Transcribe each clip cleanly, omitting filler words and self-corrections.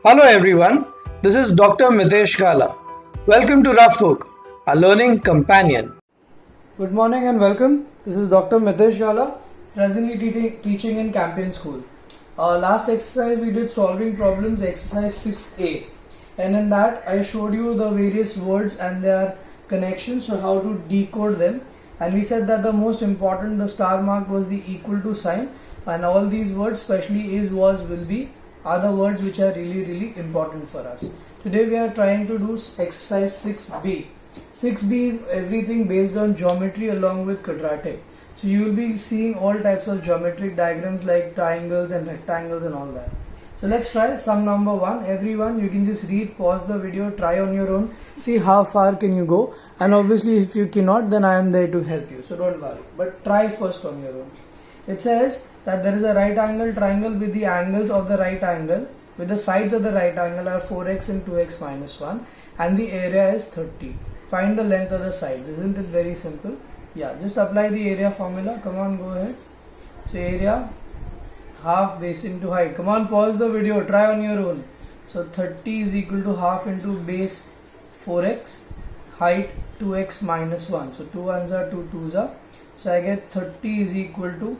Hello everyone, this is Dr. Mitesh Gala. Welcome to Rough Book, a learning companion. Good morning and welcome. This is Dr. Mitesh Gala, presently teaching in Campion School. Last exercise we did solving problems, exercise 6A, and in that I showed you the various words and their connections, so how to decode them. And we said that the most important, the star mark, was the equal to sign, and all these words, especially is, was, will be, are the words which are really important for us. Today we are trying to do exercise 6B. 6B is everything based on geometry along with quadratic. So you will be seeing all types of geometric diagrams like triangles and rectangles and all that. So let's try sum number 1. Everyone, you can just read, pause the video, try on your own, see how far can you go, and obviously if you cannot, then I am there to help you, so don't worry, but try first on your own. It says that there is a right angle triangle with the angles of the right angle, with the sides of the right angle are 4x and 2x minus 1, and the area is 30. Find the length of the sides. Isn't it very simple? Yeah, just apply the area formula. Come on, go ahead. So area half base into height. Come on, pause the video, try on your own. So 30 is equal to half into base 4x, height 2x minus 1. So 2 ones are 2 twos are. So I get 30 is equal to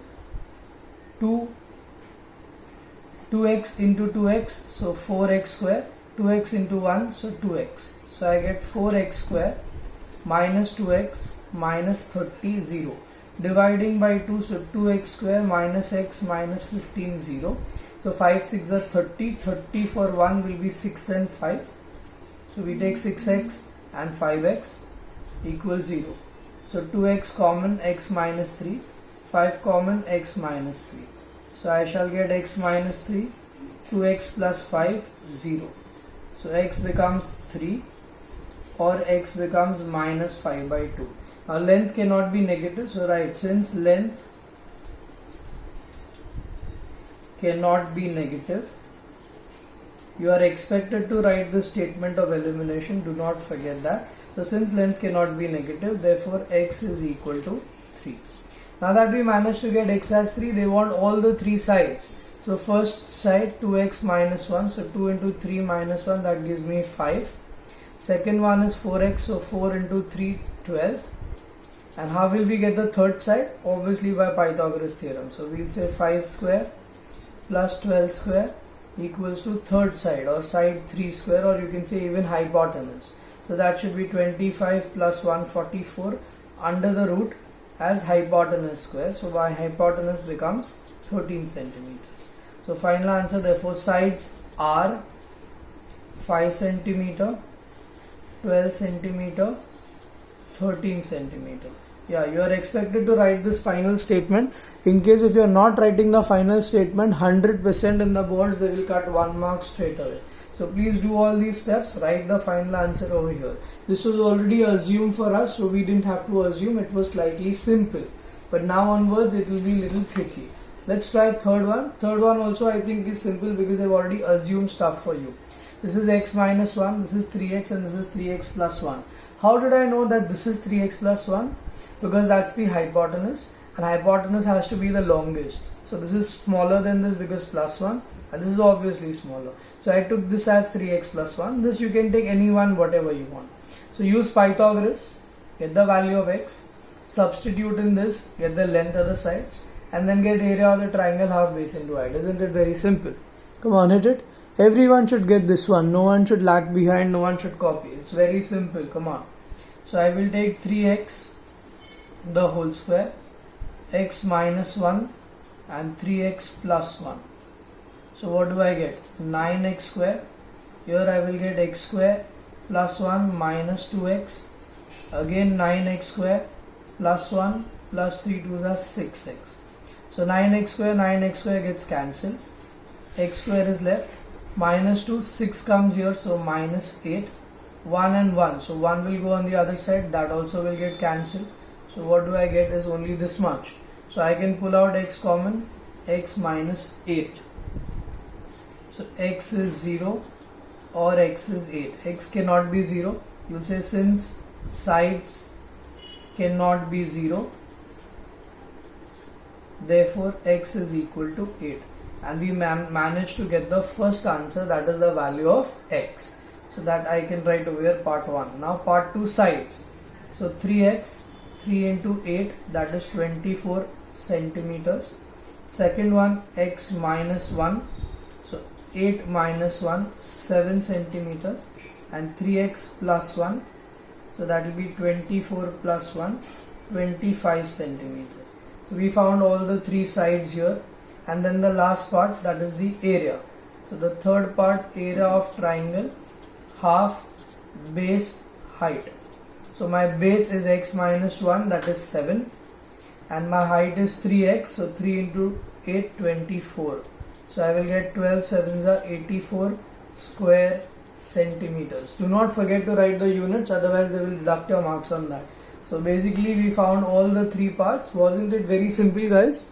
2x into 2x, so 4x square, 2x into 1, so 2x. So I get 4x square minus 2x minus 30, 0. Dividing by 2, so 2x square minus x minus 15, 0. So 5 6 are 30, 30 for 1 will be 6 and 5. So we take 6x and 5x equals 0. So 2x common, x minus 3, 5 common, x minus 3. So I shall get x minus 3, 2x plus 5, 0. So x becomes 3 or x becomes minus 5 by 2. Now length cannot be negative, so right, since length cannot be negative, you are expected to write the statement of elimination, do not forget that. So since length cannot be negative, therefore x is equal to 3. Now that we managed to get x as 3, they want all the 3 sides. So first side 2x minus 1, so 2 into 3 minus 1, that gives me 5. Second one is 4x, so 4 into 3, 12. And how will we get the third side? Obviously by Pythagoras theorem. So we'll say 5 square plus 12 square equals to third side, or side 3 square, or you can say even hypotenuse. So that should be 25 plus 144 under the root as hypotenuse square. So my hypotenuse becomes 13 centimeters. So final answer, therefore sides are 5 centimeter, 12 centimeter, 13 centimeter. Yeah, you are expected to write this final statement. In case if you are not writing the final statement, 100% in the boards they will cut 1 mark straight away. So please do all these steps, write the final answer over here. This was already assumed for us, so we didn't have to assume, it was slightly simple. But now onwards it will be little tricky. Let's try third one. Third one also I think is simple because they've already assumed stuff for you. This is x minus 1, this is 3x, and this is 3x plus 1. How did I know that this is 3x plus 1? Because that's the hypotenuse, and hypotenuse has to be the longest. So this is smaller than this because plus 1, and this is obviously smaller. So I took this as 3x plus 1. This you can take any one, whatever you want. So use Pythagoras, get the value of x, substitute in this, get the length of the sides, and then get area of the triangle half base into height. Isn't it very simple? Come on, hit it. Everyone should get this one. No one should lag behind, no one should copy. It's very simple. Come on. So I will take 3x the whole square, x minus 1 and 3x plus 1. So what do I get? 9x square. Here I will get x square plus 1 minus 2x. Again 9x square plus 1 plus 3 2s are 6x. So 9x square gets cancelled. X square is left. Minus 2, 6 comes here, so minus 8. 1 and 1, so 1 will go on the other side, that also will get cancelled. So what do I get is only this much. So I can pull out x common, x minus 8. So x is 0 or x is 8. X cannot be 0. You will say since sides cannot be 0, therefore x is equal to 8. and we managed to get the first answer, that is the value of x. So that I can write over here part 1. Now part 2, sides. So 3x, 3 into 8, that is 24 centimeters. Second one, x minus 1, so 8 minus 1, 7 centimeters, and 3x plus 1, so that will be 24 plus 1, 25 centimeters. So we found all the 3 sides here, and then the last part, that is the area. So the third part, area of triangle, half base height. So my base is x minus 1, that is 7, and my height is 3x, so 3 into 8, 24. So I will get 12 sevens are 84 square centimeters. Do not forget to write the units, otherwise they will deduct your marks on that. So basically we found all the 3 parts. Wasn't it very simple, guys?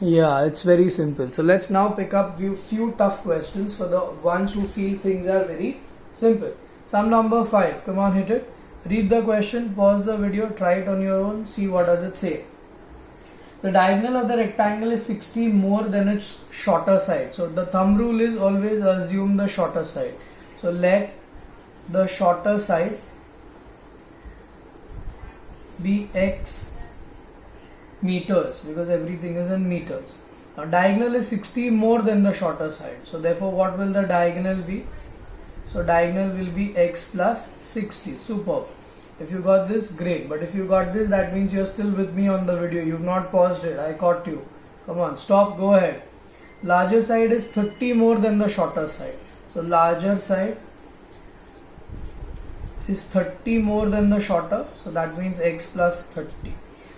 Yeah, it's very simple. So let's now pick up few tough questions for the ones who feel things are very simple. Sum number 5, come on, hit it. Read the question, pause the video, try it on your own, see what does it say. The diagonal of the rectangle is 60 more than its shorter side. So the thumb rule is always assume the shorter side. So let the shorter side be x meters, because everything is in meters. Now diagonal is 60 more than the shorter side. So therefore what will the diagonal be? So diagonal will be x plus 60. Superb. If you got this, great. But if you got this, that means you're still with me on the video. You've not paused it. I caught you. Come on, stop, go ahead. Larger side is 30 more than the shorter side. So larger side is 30 more than the shorter. So that means x plus 30.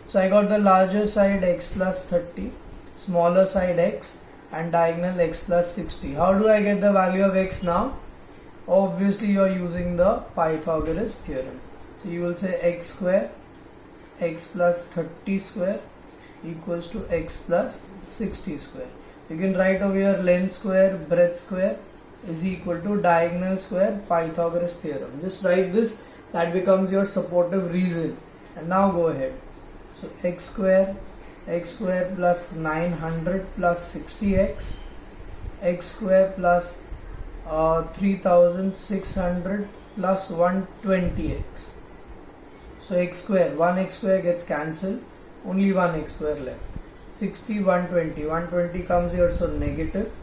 So I got the larger side x plus 30, smaller side x, and diagonal x plus 60. How do I get the value of x now? Obviously you are using the Pythagoras theorem. So you will say x square, x plus 30 square equals to x plus 60 square. You can write over here length square, breadth square is equal to diagonal square, Pythagoras theorem. Just write this, that becomes your supportive reason. And now go ahead. So x square plus 900 plus 60x, x square plus 3600 plus 120x. So x square, 1x square gets cancelled, only 1x square left. 60, 120, 120 comes here, so negative.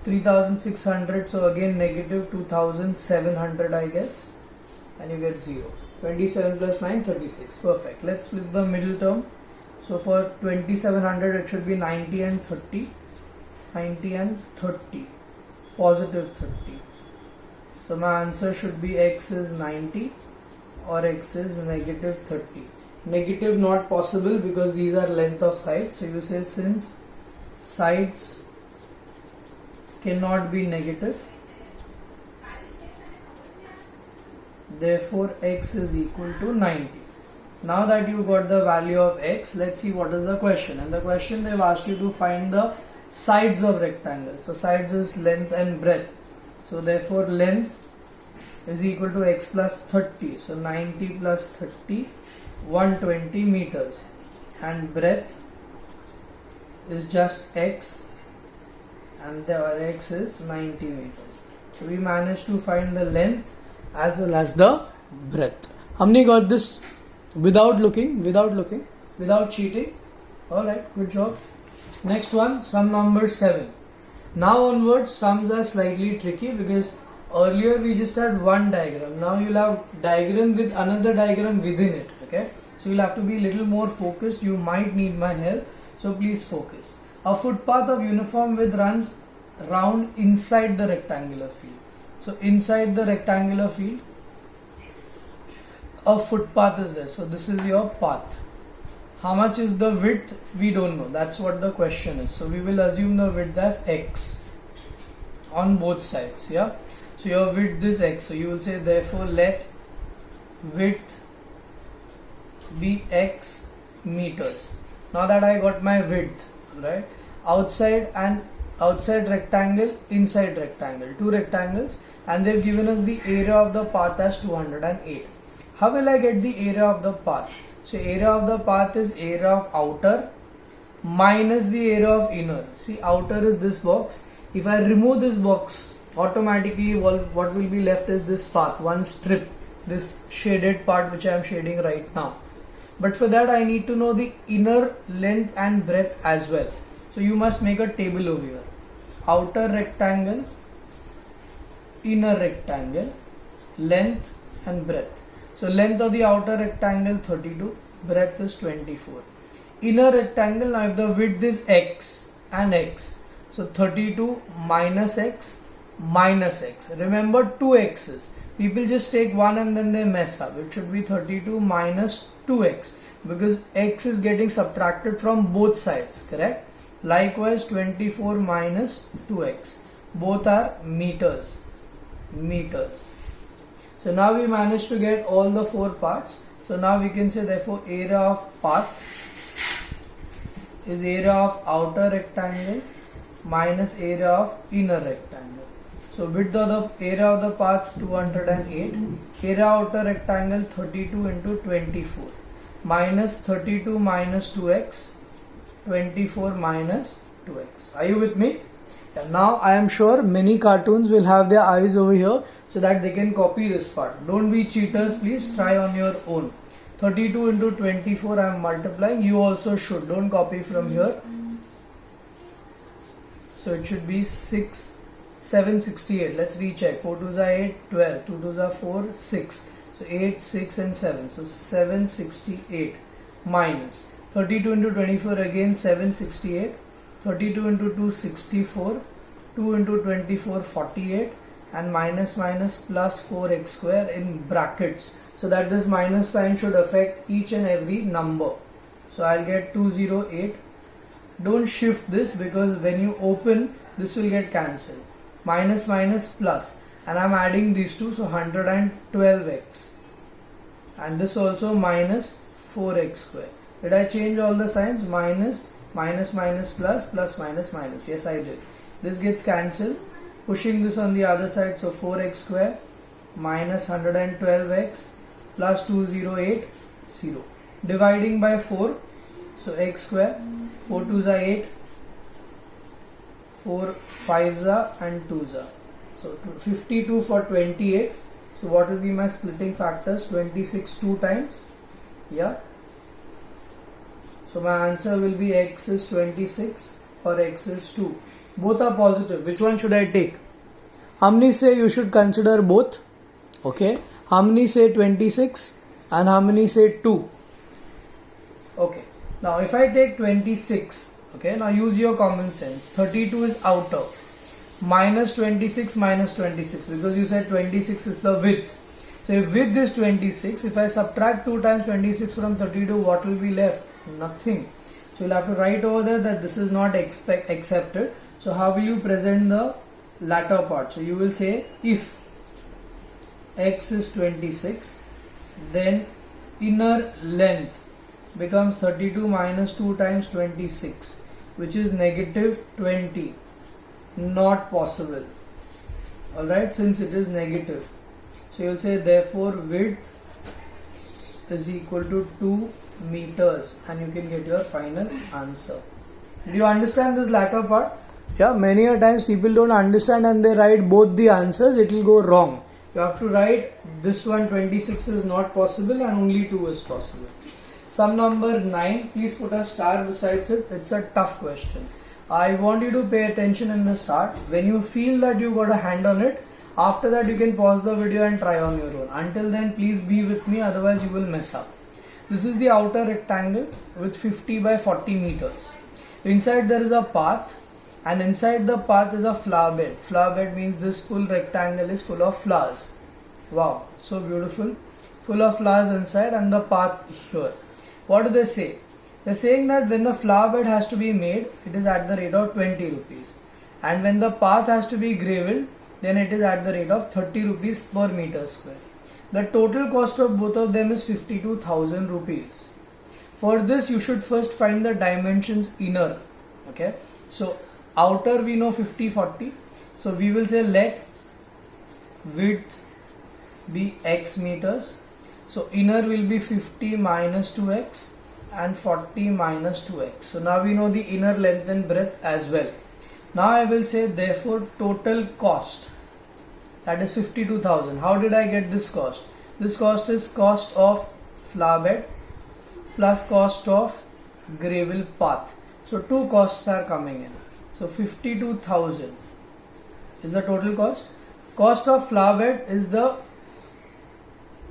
3600, so again negative 2700 I guess, and you get 0. 27 plus 9, 36. Perfect. Let's split the middle term. So for 2700 it should be 90 and 30. 90 and 30. Positive 30. So my answer should be x is 90 or x is negative 30. Negative not possible because these are length of sides. So you say since sides cannot be negative, therefore x is equal to 90. Now that you got the value of x, let's see what is the question. And the question, they've asked you to find the sides of rectangle. So sides is length and breadth. So therefore length is equal to x plus 30. So 90 plus 30, 120 meters. And breadth is just x, and our x is 90 meters. So we managed to find the length as well as the breadth. Hamne got this without looking, without cheating. Alright, good job. Next one, sum number 7. Now onwards, sums are slightly tricky because earlier we just had one diagram. Now you'll have diagram with another diagram within it. Okay, so you'll have to be a little more focused. You might need my help, so please focus. A footpath of uniform width runs round inside the rectangular field. So inside the rectangular field, a footpath is there. So this is your path. How much is the width? We don't know. That's what the question is. So we will assume the width as x on both sides. Yeah. So your width is x. So you will say therefore let width be x meters. Now that I got my width, right? Outside rectangle, inside rectangle, two rectangles, and they've given us the area of the path as 208. How will I get the area of the path? So area of the path is area of outer minus the area of inner. See, outer is this box. If I remove this box, automatically what will be left is this path, one strip, this shaded part which I am shading right now. But for that I need to know the inner length and breadth as well. So you must make a table over here. Outer rectangle, inner rectangle, length and breadth. So length of the outer rectangle 32, breadth is 24. Inner rectangle, now if the width is x and x, so 32 minus x minus x. Remember two x's. People just take one and then they mess up. It should be 32 minus 2x because x is getting subtracted from both sides, correct? Likewise 24 minus 2x. Both are meters. So now we managed to get all the four parts. So now we can say therefore area of path is area of outer rectangle minus area of inner rectangle. So width of the area of the path 208, area outer rectangle 32 into 24 minus 32 minus 2x, 24 minus 2x. Are you with me? Yeah, now I am sure many cartoons will have their eyes over here so that they can copy this part. Don't be cheaters, please try on your own. 32 into 24 I am multiplying. You also should. Don't copy from here. So it should be 768. Let's recheck. 4 2s are 8, 12. 2 2s are 4, 6. So 8, 6 and 7. So 768 minus 32 into 24 again 768. 32 into 2 64. 2 into 24 48 and minus plus 4x square in brackets. So that this minus sign should affect each and every number. So I'll get 208. Don't shift this because when you open this will get cancelled. Minus plus and I'm adding these two, so 112x and this also minus 4x square. Did I change all the signs? Minus plus minus. Yes, I did. This gets cancelled. Pushing this on the other side, so 4x square minus 112x plus 208 0. Dividing by 4, so x square, 4 2s are 8, 4 5s are and 2s are. So 52 for 28. So what will be my splitting factors? 26 2 times. Yeah. So my answer will be x is 26 or x is 2. Both are positive. Which one should I take? How many say you should consider both? Okay. How many say 26 and how many say 2? Okay. Now if I take 26, okay, now use your common sense. 32 is outer. Minus 26 because you said 26 is the width. So if width is 26, if I subtract 2 times 26 from 32, what will be left? Nothing. So you'll have to write over there that this is not accepted. So how will you present the latter part? So you will say if x is 26, then inner length becomes 32 minus 2 times 26, which is negative 20. Not possible. Alright, since it is negative. So you will say therefore width is equal to 2 meters and you can get your final answer. Do you understand this latter part? Yeah, many a times people don't understand and they write both the answers, it will go wrong. You have to write this one 26 is not possible and only 2 is possible. Sum number 9, please put a star besides it. It's a tough question. I want you to pay attention in the start. When you feel that you got a hand on it, after that you can pause the video and try on your own. Until then, please be with me, otherwise you will mess up. This is the outer rectangle with 50 by 40 meters. Inside there is a path and inside the path is a flower bed. Flower bed means this full rectangle is full of flowers. Wow, so beautiful. Full of flowers inside and the path here. What do they say? They are saying that when the flower bed has to be made, it is at the rate of 20 rupees. And when the path has to be gravelled, then it is at the rate of 30 rupees per meter square. The total cost of both of them is 52,000 rupees. For this, you should first find the dimensions inner. Okay. So, outer we know 50, 40. So, we will say let width be x meters. So, inner will be 50 minus 2x and 40 minus 2x. So now we know the inner length and breadth as well. Now I will say therefore total cost, that is 52,000. How did I get this cost? This cost is cost of flower bed plus cost of gravel path. So two costs are coming in. So 52,000 is the total cost. Cost of flower bed is the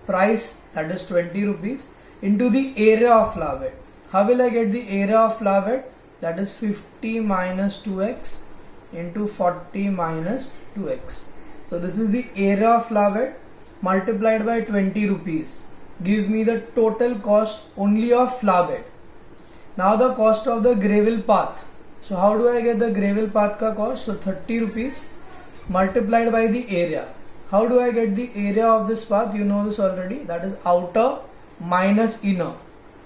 price, that is 20 rupees, into the area of flower bed. How will I get the area of flower bed? That is 50 minus 2x into 40 minus 2x. So this is the area of flower bed multiplied by 20 rupees gives me the total cost only of flower bed. Now the cost of the gravel path. So how do I get the gravel path ka cost? So 30 rupees multiplied by the area. How do I get the area of this path? You know this already. That is outer minus inner.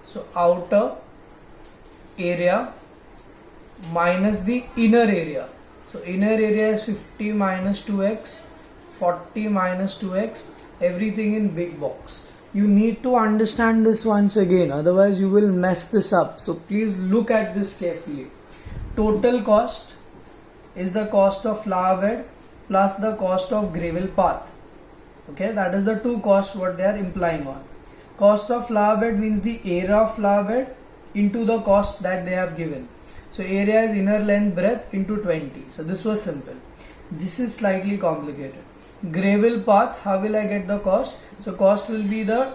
So outer area minus the inner area. So inner area is 50 minus 2x, 40 minus 2x, everything in big box. You need to understand this once again, otherwise you will mess this up. So please look at this carefully. Total cost is the cost of flower bed plus the cost of gravel path. Okay, that is the two costs what they are implying on. Cost of flower bed means the area of flower bed into the cost that they have given. So area is inner length breadth into 20. So this was simple. This is slightly complicated. Gravel path, how will I get the cost? So cost will be the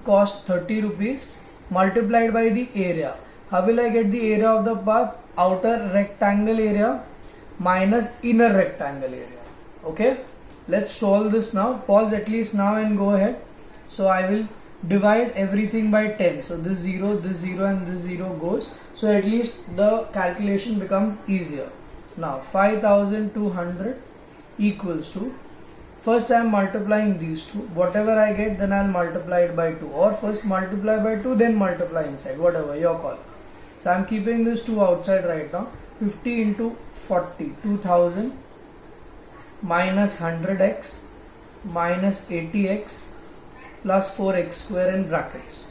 cost 30 rupees multiplied by the area. How will I get the area of the path? Outer rectangle area minus inner rectangle area. Okay, let's solve this now. Pause at least now and go ahead. So I will divide everything by 10. So this 0 and this 0 goes. So at least the calculation becomes easier. Now 5200 equals to, first I am multiplying these two. Whatever I get, then I will multiply it by 2. Or first multiply by 2, then multiply inside. Whatever, your call. So I am keeping this 2 outside right now. 50 into 40, 2000 minus 100x minus 80x plus 4x square in brackets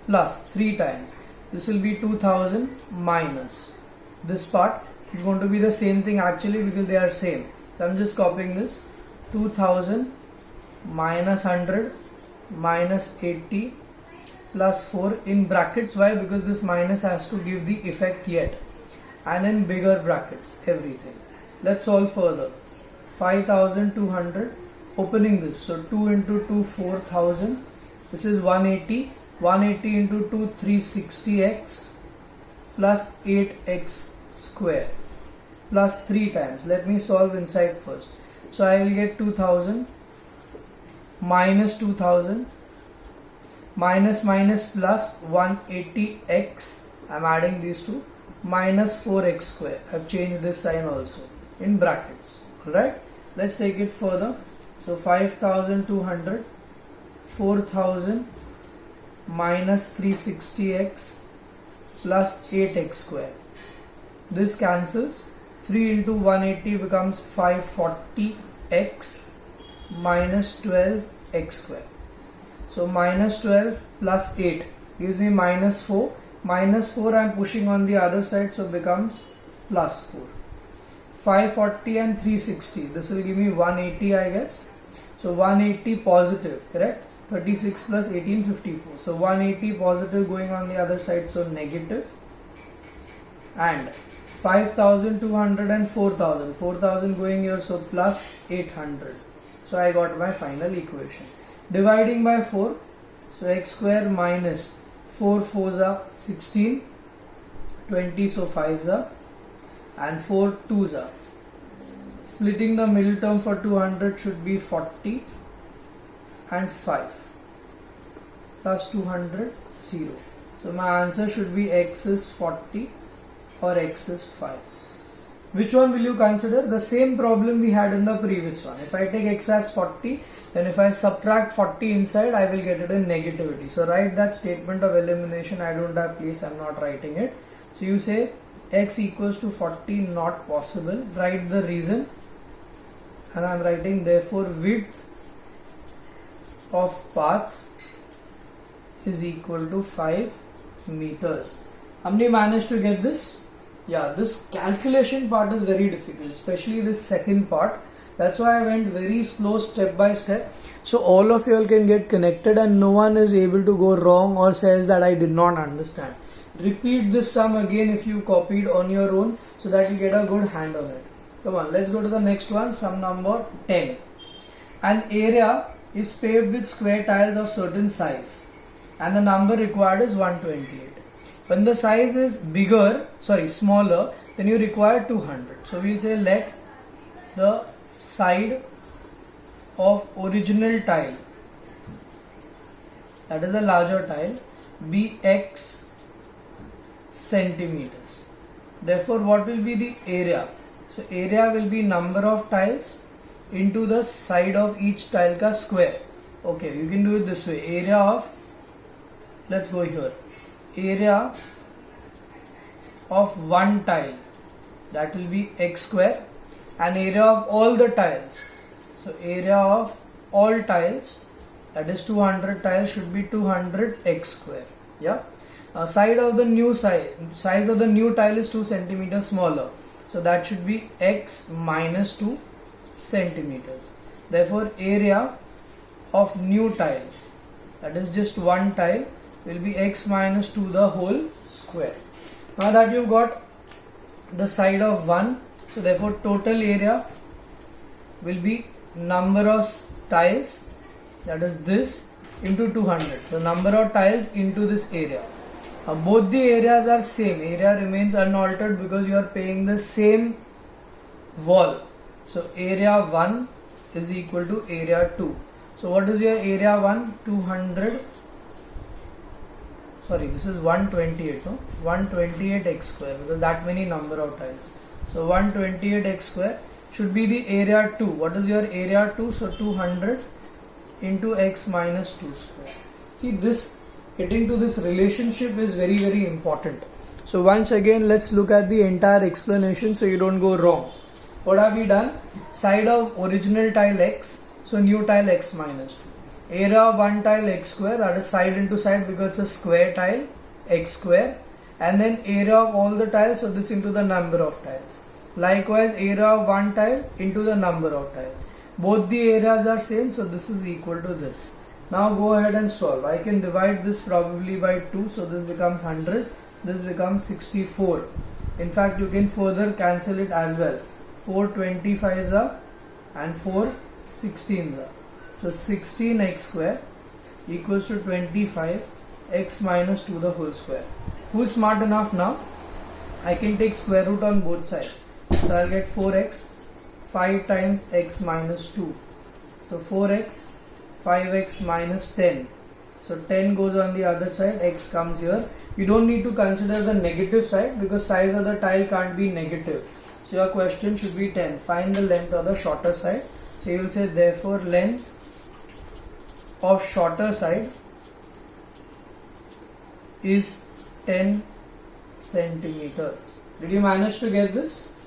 plus 3 times. This will be 2000 minus this part. It's going to be the same thing actually because they are same. So I'm just copying this. 2000 minus 100 minus 80 plus 4 in brackets. Why? Because this minus has to give the effect yet, and in bigger brackets everything. Let's solve further. 5200, opening this, so 2 into 2 4000, this is 180, 180 into 2 360x plus 8x square plus 3 times. Let me solve inside first. So I will get 2000 minus 2000 minus plus 180x, I am adding these two, minus 4x square. I have changed this sign also in brackets. Alright, let's take it further. So 5200, 4000 minus 360x plus 8x square. This cancels. 3 into 180 becomes 540x minus 12x square. So minus 12 plus 8 gives me minus 4. Minus 4 I am pushing on the other side, so becomes plus 4. 540 and 360. This will give me 180, I guess. So 180 positive, correct? 36 plus 18, 54. So 180 positive going on the other side, so negative. And 5200 and 4000. 4000 going here, so plus 800. So I got my final equation. Dividing by 4. So x square minus 4 4s are 16. 20, so 5s are. And 4 2s are. Splitting the middle term for 200 should be 40 and 5 plus 200 0. So my answer should be x is 40 or x is 5. Which one will you consider? The same problem we had in the previous one. If I take x as 40, then if I subtract 40 inside, I will get it in negativity. So write that statement of elimination. I don't have place, I'm not writing it. So you say x equals to 40, not possible. Write the reason, and I am writing therefore width of path is equal to 5 meters. How many managed to get this? Yeah, this calculation part is very difficult, especially this second part. That's why I went very slow, step by step, so all of you all can get connected and no one is able to go wrong or says that I did not understand. Repeat this sum again if you copied on your own, so that you get a good hand on it. Come on, let's go to the next one. Sum number 10. An area is paved with square tiles of certain size and the number required is 128. When the size is smaller, then you require 200. So we'll say let the side of original tile, that is a larger tile, be x centimeters. Therefore, what will be the area? So area will be number of tiles into the side of each tile ka square. Okay, you can do it this way. Area of, let's go here, area of one tile, that will be x square, and area of all the tiles, so area of all tiles, that is 200 tiles, should be 200 x square. Yeah, size of the new tile is 2 centimeters smaller, so that should be x minus 2 centimeters. Therefore area of new tile, that is just one tile, will be x minus 2 the whole square. Now that you've got the side of 1, so therefore total area will be number of tiles, that is this, into 200, the number of tiles into this area. Both the areas are same, area remains unaltered because you are paying the same wall. So area 1 is equal to area 2. So what is your area 1? 200, this is 128, no? 128 x square, because that many number of tiles. So 128 x square should be the area 2. What is your area 2? So 200 into x minus 2 square. See, this getting to this relationship is very, very important. So once again, let's look at the entire explanation so you don't go wrong. What have we done? Side of original tile x, so new tile x minus 2. Area of one tile x square, that is side into side because it's a square tile, x square, and then area of all the tiles, so this into the number of tiles. Likewise, area of one tile into the number of tiles. Both the areas are same, so this is equal to this. Now go ahead and solve. I can divide this probably by 2, so this becomes 100, this becomes 64. In fact, you can further cancel it as well. 4 25s are and 4 16s are. So 16 x square equals to 25 x minus 2 the whole square. Who is smart enough now? I can take square root on both sides. So I'll get 4x, 5 times x minus 2. So 4x, 5x minus 10. So 10 goes on the other side, x comes here. You don't need to consider the negative side because size of the tile can't be negative. So your question should be 10. Find the length of the shorter side. So you will say therefore length of shorter side is 10 centimeters. Did you manage to get this?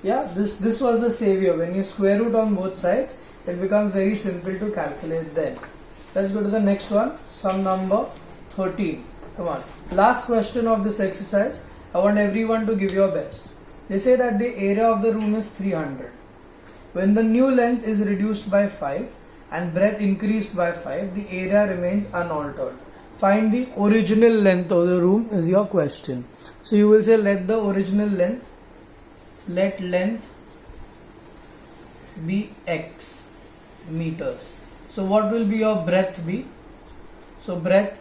Yeah, this was the savior. When you square root on both sides, it becomes very simple to calculate then. Let's go to the next one. Sum number 13. Come on. Last question of this exercise. I want everyone to give your best. They say that the area of the room is 300. When the new length is reduced by 5 and breadth increased by 5, the area remains unaltered. Find the original length of the room is your question. So you will say let the original length, let length be x meters. So what will be your breadth be? So breadth,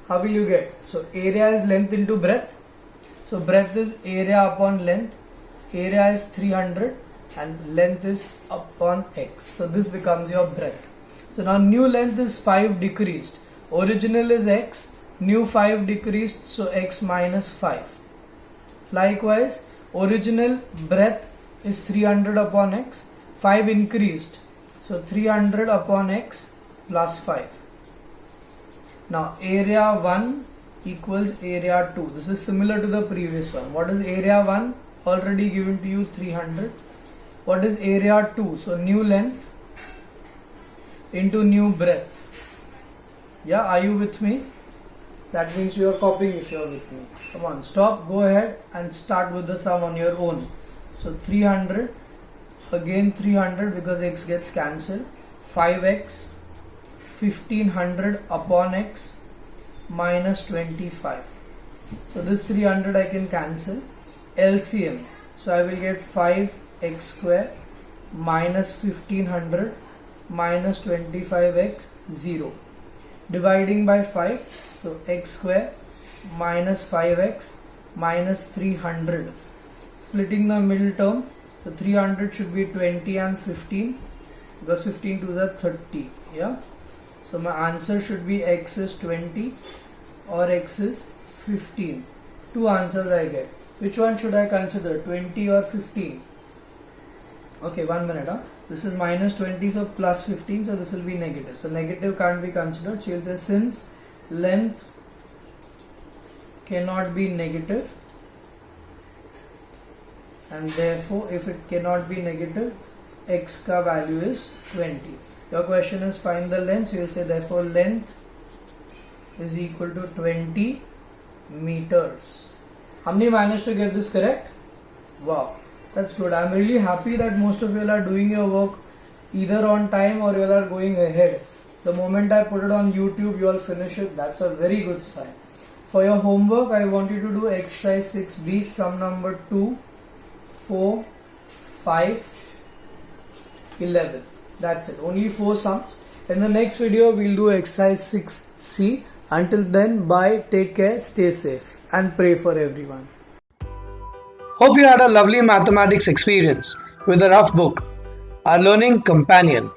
how will you get? So area is length into breadth. So breadth is area upon length. Area is 300 and length is upon x. So this becomes your breadth. So now new length is 5 decreased. Original is x, new 5 decreased, so x minus 5. Likewise, original breadth is 300 upon x, 5 increased, so 300 upon x plus 5. Now area 1 equals area 2. This is similar to the previous one. What is area 1? Already given to you 300. What is area 2? So new length into new breadth. Yeah, are you with me? That means you are copying if you are with me. Come on, stop, go ahead and start with the sum on your own. So 300, again 300 because x gets cancelled, 5x, 1500 upon x minus 25. So this 300 I can cancel. LCM, so I will get 5x square minus 1500 minus 25x 0. Dividing by 5, so x square minus 5x minus 300. Splitting the middle term, so 300 should be 20 and 15 because 15 to the 30. Yeah. So my answer should be x is 20 or x is 15. Two answers I get. Which one should I consider, 20 or 15? Okay, 1 minute. This is minus 20, so plus 15, so this will be negative. So negative can't be considered. She will say since length cannot be negative, and therefore if it cannot be negative, x ka value is 20. Your question is find the length, so you will say therefore length is equal to 20 meters. How many managed to get this correct? Wow, that's good. I'm really happy that most of you are doing your work either on time or you are going ahead. The moment I put it on YouTube, you all finish it. That's a very good sign. For your homework, I want you to do exercise 6B, sum number 2, 4, 5, 11. That's it. Only 4 sums. In the next video, we'll do exercise 6C. Until then, bye, take care, stay safe, and pray for everyone. Hope you had a lovely mathematics experience with the Rough Book, our learning companion.